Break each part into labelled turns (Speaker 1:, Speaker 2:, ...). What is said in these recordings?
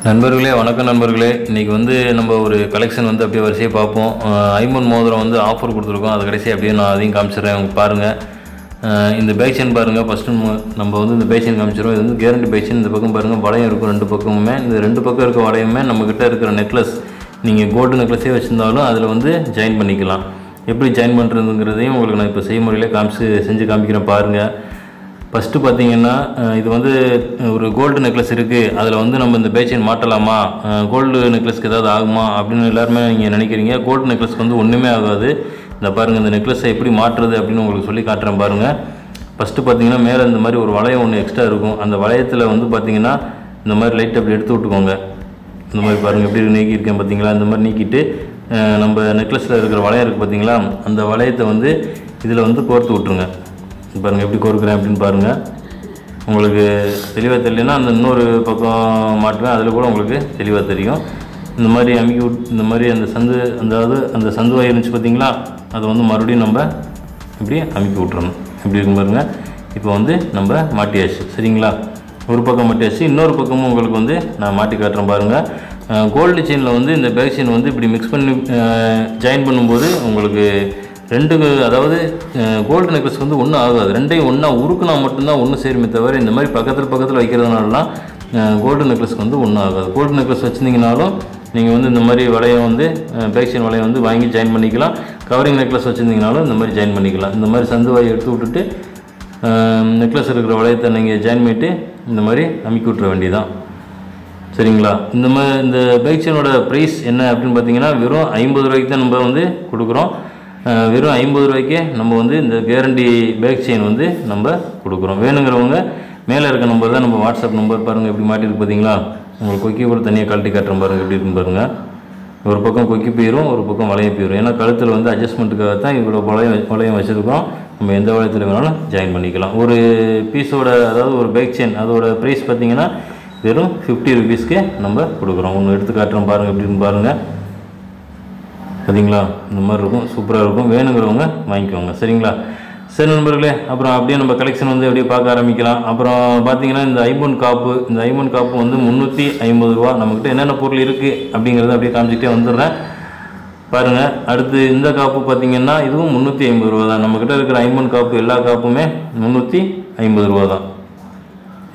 Speaker 1: நண்பர்களே வணக்கம் நண்பர்களே. இன்றைக்கி நம்ம ஒரு கலெக்ஷன் அப்படியே வரிசையாக பார்ப்போம். ஐம்பொன் மோதிரம் ஆஃபர் கொடுத்துருக்கோம். அது கடைசி அப்படியே நான் அதையும் காமிச்சிடுறேன். பாருங்கள், இந்த பேக் செயின் பாருங்கள். ஃபஸ்ட்டு நம்ம இந்த பேக் செயின் காமிச்சிடுவோம். இது கேரண்டி பேக் செயின். இந்த பக்கம் பாருங்கள், வளையம் இருக்கும் ரெண்டு பக்கமுமே. இந்த ரெண்டு பக்கம் இருக்க வளையமே நம்மக்கிட்ட இருக்கிற நெக்லஸ், நீங்கள் கோல்டு நெக்லஸே வச்சுருந்தாலும் அதில் ஜாயின் பண்ணிக்கலாம். எப்படி ஜாயின் பண்ணுறதுங்கிறதையும் உங்களுக்கு நான் இப்போ செய்முறையில் செஞ்சு காமிக்கிறேன் பாருங்கள். ஃபஸ்ட்டு பார்த்தீங்கன்னா, இது ஒரு கோல்டு நெக்லஸ் இருக்குது. அதில் நம்ம இந்த பேக் செயின் மாட்டலாமா, கோல்டு நெக்லஸ்க்கு ஏதாவது ஆகுமா அப்படின்னு எல்லாருமே நீங்கள் நினைக்கிறீங்க. கோல்டு நெக்லஸ்க்கு ஒன்றுமே ஆகாது. இந்த பாருங்கள், இந்த நெக்லஸை எப்படி மாட்டுறது அப்படின்னு உங்களுக்கு சொல்லி காட்டுறேன் பாருங்கள். ஃபஸ்ட்டு பார்த்தீங்கன்னா, மேலே இந்த மாதிரி ஒரு வளையம் ஒன்று எக்ஸ்ட்ரா இருக்கும். அந்த வளையத்தில் பார்த்தீங்கன்னா இந்த மாதிரி லைட் அப்படி எடுத்து விட்டுக்கோங்க. இந்த மாதிரி பாருங்கள், எப்படி நீக்கியிருக்கேன் பார்த்தீங்களா. இந்த மாதிரி நீக்கிட்டு நம்ம நெக்லஸில் இருக்கிற வளையம் இருக்குது பார்த்தீங்களா, அந்த வளையத்தை இதில் கோர்த்து விட்ருங்க. பாருங்கள் எப்படி கோர்க்குறேன் அப்படின்னு பாருங்கள். உங்களுக்கு தெளிவாக தெரியலன்னா அந்த இன்னொரு பக்கம் மாட்டுவேன், அதில் கூட உங்களுக்கு தெளிவாக தெரியும். இந்த மாதிரி அமுக்கி இந்த மாதிரி அந்த சந்து இருந்துச்சு பார்த்தீங்களா, அதை மறுபடியும் நம்ம இப்படி அமுக்கி விட்றணும். இப்படி இருக்கும் பாருங்கள். இப்போ நம்ம மாட்டியாச்சு, சரிங்களா. ஒரு பக்கம் மாட்டியாச்சு, இன்னொரு பக்கமும் உங்களுக்கு நான் மாட்டி காட்டுறேன் பாருங்கள். கோல்டு செயினில் இந்த பேக் செயின் இப்படி மிக்ஸ் பண்ணி ஜாயின் பண்ணும்போது உங்களுக்கு அதாவது கோல்டு நெக்லஸ் ஒன்றும் ஆகாது. ரெண்டையும் ஒன்றா உருக்குனா மட்டும்தான் ஒன்று சேருமே தவிர, இந்த மாதிரி பக்கத்தில் வைக்கிறதுனாலலாம் கோல்டு நெக்லஸ்க்கு ஒன்றும் ஆகாது. கோல்டு நெக்லஸ் வச்சுருந்தீங்கனாலும் நீங்கள் இந்த மாதிரி வளையம் பேக் செயின் வளையம் வாங்கி ஜாயின் பண்ணிக்கலாம். கவரிங் நெக்லஸ் வச்சுருந்தீங்கனாலும் இந்த மாதிரி ஜாயின் பண்ணிக்கலாம். இந்த மாதிரி சந்து வாயை எடுத்து விட்டுட்டு நெக்லஸ் இருக்கிற வளையத்தை நீங்கள் ஜாயின் பண்ணிவிட்டு இந்த மாதிரி அமுக்கி விட்டுற வேண்டியதான், சரிங்களா. இந்த பேக் செயினோட ப்ரைஸ் என்ன அப்படின்னு பார்த்தீங்கன்னா, வெறும் 50 ரூபாய்க்கு தான் நம்ம கொடுக்குறோம். வெறும் 50 ரூபாய்க்கே நம்ம இந்த கேரண்டி பேக் செயின் நம்ம கொடுக்குறோம். வேணுங்கிறவங்க மேலே இருக்க நம்பர் தான் நம்ம வாட்ஸ்அப் நம்பர். பாருங்கள் எப்படி மாட்டிருக்கு பார்த்தீங்களா. உங்களுக்கு கொக்கி கூட தனியாக கழட்டி காட்டுறோம் பாருங்கள், எப்படி இருக்குன்னு பாருங்கள். ஒரு பக்கம் கொக்கி போயிடும், ஒரு பக்கம் வளையம் போயிடும். ஏன்னா கழுத்தில் அட்ஜஸ்ட்மெண்ட்டுக்காக தான் இவ்வளோ வளையம் வச்சுருக்கோம். நம்ம எந்த வளையத்தில் வேணாலும் ஜாயின் பண்ணிக்கலாம். ஒரு பீஸோட, அதாவது ஒரு பேக் செயின், அதோட ப்ரைஸ் பார்த்தீங்கன்னா வெறும் 50 ருபீஸ்க்கு நம்ம கொடுக்குறோம். ஒன்று எடுத்து காட்டுறோம் பாருங்கள், எப்படி இருக்குன்னு பாருங்கள். சரிங்களா, இந்த மாதிரி இருக்கும், சூப்பராக இருக்கும். வேணுங்கிறவங்க வாங்கிக்கோங்க, சரிங்களா. சரி நண்பர்களே, அப்புறம் அப்படியே நம்ம கலெக்ஷன் அப்படியே பார்க்க ஆரம்பிக்கலாம். அப்புறம் பார்த்தீங்கன்னா, இந்த ஐம்பொன் காப்பு 350 ரூபா. நம்மக்கிட்ட என்னென்ன பொருள் இருக்குது அப்படிங்கிறத அப்படியே காமிச்சிட்டே வந்துடுறேன் பாருங்கள். அடுத்து இந்த காப்பு பார்த்தீங்கன்னா, இதுவும் 350 ரூபா தான். நம்மக்கிட்ட இருக்கிற ஐம்பொன் காப்பு எல்லா காப்புமே 350 ரூபா தான்.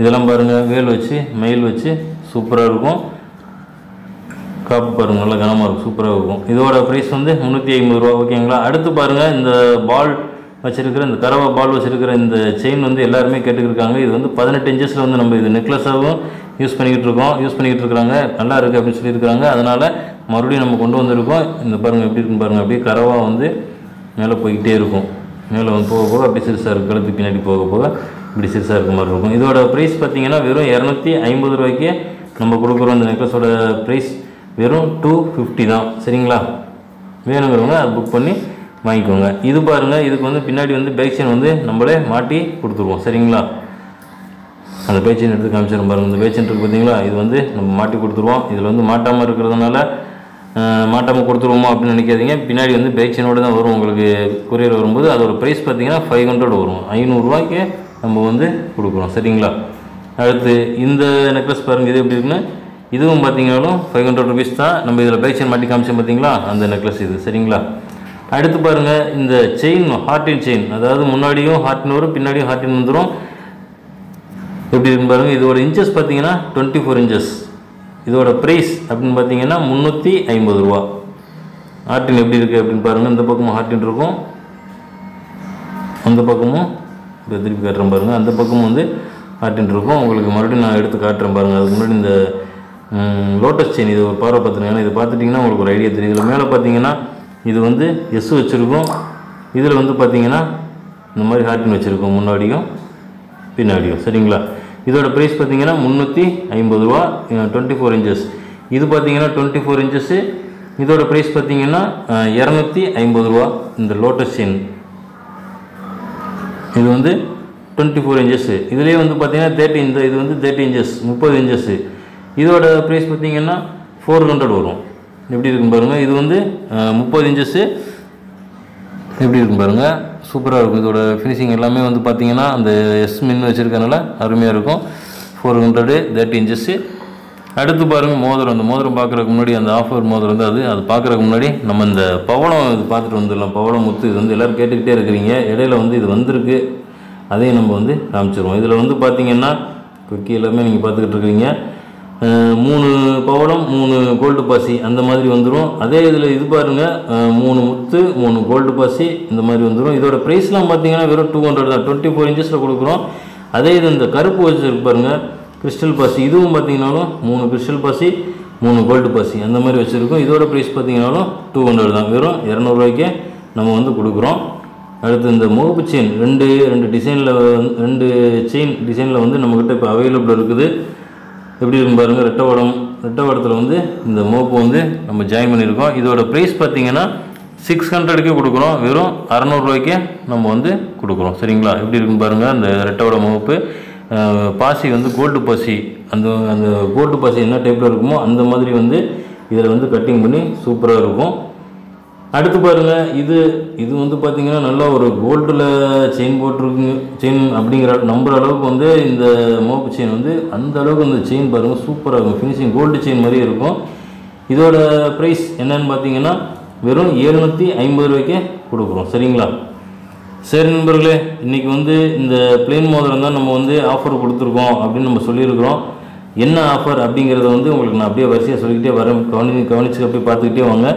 Speaker 1: இதெல்லாம் பாருங்கள், வேல் வச்சு மயில் வச்சு சூப்பராக இருக்கும். காப்பு பாருங்கள், நல்லா கனமாக இருக்கும், சூப்பராக இருக்கும். இதோட ப்ரைஸ் 350 ரூபா, ஓகேங்களா. அடுத்து பாருங்கள், இந்த பால் வச்சுருக்கிற, இந்த கரவா பால் வச்சுருக்கிற இந்த செயின் எல்லாருமே கேட்டுக்கிருக்காங்க. இது 18 இன்ச்சஸில் நம்ம இது நெக்லஸாகவும் யூஸ் பண்ணிக்கிட்டு இருக்கிறாங்க. நல்லா இருக்குது அப்படின்னு சொல்லியிருக்காங்க. அதனால் மறுபடியும் நம்ம கொண்டு வந்திருக்கோம். இந்த பாருங்கள் எப்படி இருக்குன்னு பாருங்கள். அப்படியே கரவா மேலே போய்கிட்டே இருக்கும். மேலே போக போக அப்படி சிறுசாக இருக்கும். கழுத்து பின்னாடி போக போக இப்படி சிறுசாக இருக்க மாதிரி இருக்கும். இதோட ப்ரைஸ் பார்த்தீங்கன்னா வெறும் 250 ரூபாய்க்கே நம்ம கொடுக்குறோம். இந்த நெக்லஸோட ப்ரைஸ் வெறும் 250 தான், சரிங்களா. வேணுங்கிறவங்க அதை புக் பண்ணி வாங்கிக்கோங்க. இது பாருங்கள், இதுக்கு பின்னாடி பேக் செயின் நம்மளே மாட்டி கொடுத்துருவோம், சரிங்களா. அந்த பேக் செயின் எடுத்து காமிச்சிடும் பாருங்கள். இந்த பேக் செயின் இருக்குது பார்த்தீங்களா, இது நம்ம மாட்டி கொடுத்துருவோம். இதில் மாட்டாமல் இருக்கிறதுனால மாட்டாமல் கொடுத்துருவோமா அப்படின்னு நினைக்காதீங்க. பின்னாடி பேக் செயினோடு தான் வரும். உங்களுக்கு கொரியர் வரும்போது அதோட ப்ரைஸ் பார்த்தீங்கன்னா 500 வரும். 500 ரூபாய்க்கு நம்ம கொடுக்குறோம், சரிங்களா. அடுத்து இந்த நெக்லஸ் பாருங்கள், இது எப்படி இருக்குன்னு. இதுவும் பார்த்தீங்கன்னாலும் 500 ருபீஸ் தான். நம்ம இதில் பேக் செயின் மாட்டி காமிச்சோம் பார்த்தீங்களா, அந்த நெக்லஸ் இது, சரிங்களா. அடுத்து பாருங்கள், இந்த செயின் ஹார்டின் செயின், அதாவது முன்னாடியும் ஹார்டின் வரும், பின்னாடியும் ஹார்டின் வந்துடும். எப்படி இருக்குன்னு பாருங்கள். இதோட இன்ச்சஸ் பார்த்தீங்கன்னா 24 இன்ச்சஸ். இதோட ப்ரைஸ் அப்படின்னு பார்த்தீங்கன்னா 350 ரூபா. ஹார்டின் எப்படி இருக்குது அப்படின்னு பாருங்கள். இந்த பக்கமும் ஹார்டின் இருக்கும், அந்த பக்கமும் இப்போ திருப்பி காட்டுறேன் பாருங்கள். அந்த பக்கமும் ஹார்டின் இருக்கும். உங்களுக்கு மறுபடியும் நான் எடுத்து காட்டுறேன் பாருங்கள். அதுக்கு முன்னாடி இந்த லோட்டஸ் செயின், இது ஒரு பார்வை பார்த்துருங்க. இது பார்த்துட்டிங்கன்னா உங்களுக்கு ஒரு ஐடியா தெரியும். இதில் மேலே பார்த்தீங்கன்னா இது எஸ் வச்சுருக்கும். இதில் பார்த்தீங்கன்னா இந்த மாதிரி ஹார்டின் வச்சுருக்கோம், முன்னாடியும் பின்னாடியும், சரிங்களா. இதோட ப்ரைஸ் பார்த்தீங்கன்னா 350 ரூபா. 24 இன்ச்சஸ். இது பார்த்தீங்கன்னா 24 இன்ச்சஸ்ஸு. இதோட ப்ரைஸ் பார்த்தீங்கன்னா 250 ரூபா. இந்த லோட்டஸ் செயின் இது 24 இன்ச்சஸ்ஸு. இதுலேயே பார்த்தீங்கன்னா 30, இது 30 இன்ச்சஸ், 30 இன்ச்சஸ்ஸு. இதோட ப்ரைஸ் பார்த்தீங்கன்னா 400 வரும். எப்படி இருக்குன்னு பாருங்கள். இது 30 இன்ச்சஸ்ஸு. எப்படி இருக்குன்னு பாருங்கள், சூப்பராக இருக்கும். இதோட ஃபினிஷிங் எல்லாமே பார்த்தீங்கன்னா அந்த எஸ் மின் வச்சுருக்கனால அருமையாக இருக்கும். 400 30 இன்ச்சஸ்ஸு. அடுத்து பாருங்கள் மோதிரம். அந்த மோதிரம் பார்க்குறதுக்கு முன்னாடி அந்த ஆஃபர் மோதிரம் வந்து அது பார்க்குறதுக்கு முன்னாடி நம்ம இந்த பவளம் இது பார்த்துட்டு வந்துடலாம். பவளம் முத்து இது வந்து எல்லோரும் கேட்டுக்கிட்டே இருக்கிறீங்க. இடையில வந்து இது வந்திருக்கு, அதையும் நம்ம வந்து காமிச்சிருவோம். இதில் வந்து பார்த்திங்கன்னா குக்கி எல்லாமே நீங்கள் பார்த்துக்கிட்டு இருக்கிறீங்க. 3 பவளம் 3 கோல்டு பாசி அந்த மாதிரி வந்துடும். அதே இதில் இது பாருங்கள் 3 முத்து 3 கோல்டு பாசி இந்த மாதிரி வந்துடும். இதோட ப்ரைஸ்லாம் பார்த்தீங்கன்னா வெறும் 200 தான். 24 இன்ச்சஸில் கொடுக்குறோம். அதே இது இந்த கருப்பு வச்சுருக்கு பாருங்கள் கிறிஸ்டல் பாசி, இதுவும் பார்த்தீங்கன்னாலும் 3 கிறிஸ்டல் பாசி 3 கோல்டு பாசி அந்த மாதிரி வச்சுருக்கோம். இதோட ப்ரைஸ் பார்த்தீங்கன்னாலும் 200 தான். வெறும் 200 ரூபாய்க்கே நம்ம வந்து கொடுக்குறோம். அடுத்து இந்த முகப்பு செயின் ரெண்டு டிசைனில் 2 செயின் டிசைனில் வந்து நம்மக்கிட்ட இப்போ அவைலபிள் இருக்குது. எப்படி இருக்குன்னு பாருங்கள். ரெட்டவடத்தில் வந்து இந்த முகப்பு வந்து நம்ம ஜாயின் பண்ணியிருக்கோம். இதோட ப்ரைஸ் பார்த்தீங்கன்னா 600க்கே கொடுக்குறோம். வெறும் 600 ரூபாய்க்கே நம்ம வந்து கொடுக்குறோம். சரிங்களா? எப்படி இருக்குன்னு பாருங்கள். அந்த ரெட்டவட முகப்பு பாசி வந்து கோல்டு பாசி, அந்த கோல்டு பாசி என்ன டைப்பில் இருக்குமோ அந்த மாதிரி வந்து இதில் வந்து கட்டிங் பண்ணி சூப்பராக இருக்கும். அடுத்து பாருங்கள் இது வந்து பார்த்திங்கன்னா நல்லா ஒரு கோல்டில் செயின் போட்டிருக்குங்க. செயின் அப்படிங்கிற நம்புகிற அளவுக்கு வந்து இந்த மோப்பு செயின் வந்து அந்த அளவுக்கு இந்த செயின் பாருங்கள் சூப்பராக இருக்கும். ஃபினிஷிங் கோல்டு செயின் மாதிரியே இருக்கும். இதோட ப்ரைஸ் என்னன்னு பார்த்தீங்கன்னா வெறும் 750 ரூபாய்க்கே கொடுக்குறோம். சரிங்களா? சரி நண்பர்களே, இன்றைக்கி வந்து இந்த பிளேன் மோதிரம் தான் நம்ம வந்து ஆஃபர் கொடுத்துருக்கோம் அப்படின்னு நம்ம சொல்லியிருக்கிறோம். என்ன ஆஃபர் அப்படிங்கிறத வந்து உங்களுக்கு நான் அப்படியே வரிசையாக சொல்லிக்கிட்டே வரேன். கவனிச்சு அப்படியே பார்த்துக்கிட்டே வாங்க.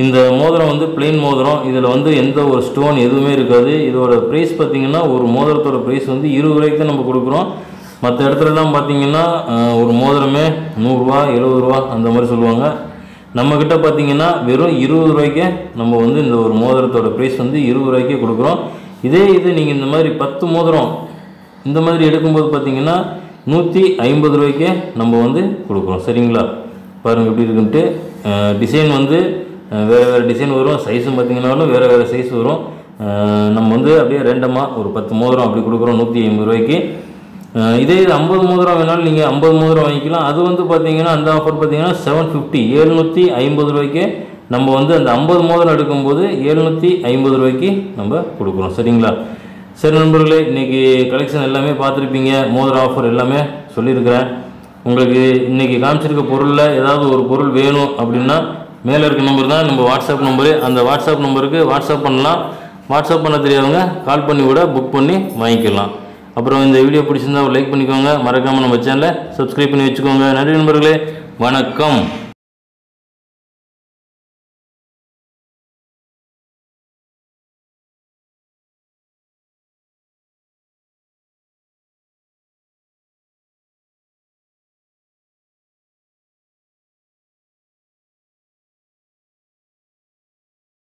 Speaker 1: இந்த மோதிரம் வந்து பிளெயின் மோதிரம். இதில் வந்து எந்த ஒரு ஸ்டோன் எதுவுமே இருக்காது. இதோட ப்ரைஸ் பார்த்திங்கன்னா ஒரு மோதிரத்தோட ப்ரைஸ் வந்து 20 ரூபாய்க்கு தான் நம்ம கொடுக்குறோம். மற்ற இடத்துலலாம் பார்த்திங்கன்னா ஒரு மோதிரமே 100 ரூபா 70 ரூபா அந்த மாதிரி சொல்லுவாங்க. நம்மக்கிட்ட பார்த்திங்கன்னா வெறும் 20 ரூபாய்க்கே நம்ம வந்து இந்த ஒரு மோதிரத்தோட ப்ரைஸ் வந்து 20 ரூபாய்க்கே கொடுக்குறோம். இதே இது நீங்கள் இந்த மாதிரி 10 மோதிரம் இந்த மாதிரி எடுக்கும்போது பார்த்திங்கன்னா 150 ரூபாய்க்கே நம்ம வந்து கொடுக்குறோம். சரிங்களா? பாருங்கள் எப்படி இருக்குன்ட்டு. டிசைன் வந்து வேறு டிசைன் வரும். சைஸும் பார்த்திங்கனாலும் வேறு சைஸ் வரும். நம்ம வந்து அப்படியே ரேண்டமாக ஒரு 10 மோதிரம் அப்படி கொடுக்குறோம் 150 ரூபாய்க்கு. இதே இது 50 மோதிரம் வேணாலும் நீங்கள் 50 மோதிரம் வாங்கிக்கலாம். அது வந்து பார்த்திங்கன்னா அந்த ஆஃபர் பார்த்திங்கன்னா 750 ரூபாய்க்கு நம்ம வந்து அந்த 50 மோதிரம் எடுக்கும்போது 750 ரூபாய்க்கு நம்ம கொடுக்குறோம். சரிங்களா? சரி நண்பர்களே, இன்றைக்கி கலெக்ஷன் எல்லாமே பார்த்துருப்பீங்க. மோதிரம் ஆஃபர் எல்லாமே சொல்லியிருக்கிறேன். உங்களுக்கு இன்றைக்கி காமிச்சிருக்க பொருளில் ஏதாவது ஒரு பொருள் வேணும் அப்படின்னா மேலே இருக்க நம்பர் தான் நம்ம வாட்ஸ்அப் நம்பரு. அந்த வாட்ஸ்அப் நம்பருக்கு வாட்ஸ்அப் பண்ணலாம். வாட்ஸ்அப் பண்ண தெரியாதவங்க கால் பண்ணி கூட புக் பண்ணி வாங்கிக்கலாம். அப்புறம் இந்த வீடியோ பிடிச்சிருந்தா ஒரு லைக் பண்ணிக்கோங்க. மறக்காமல் நம்ம சேனலை சப்ஸ்கிரைப் பண்ணி வச்சுக்கோங்க. நன்றி நண்பர்களே, வணக்கம்.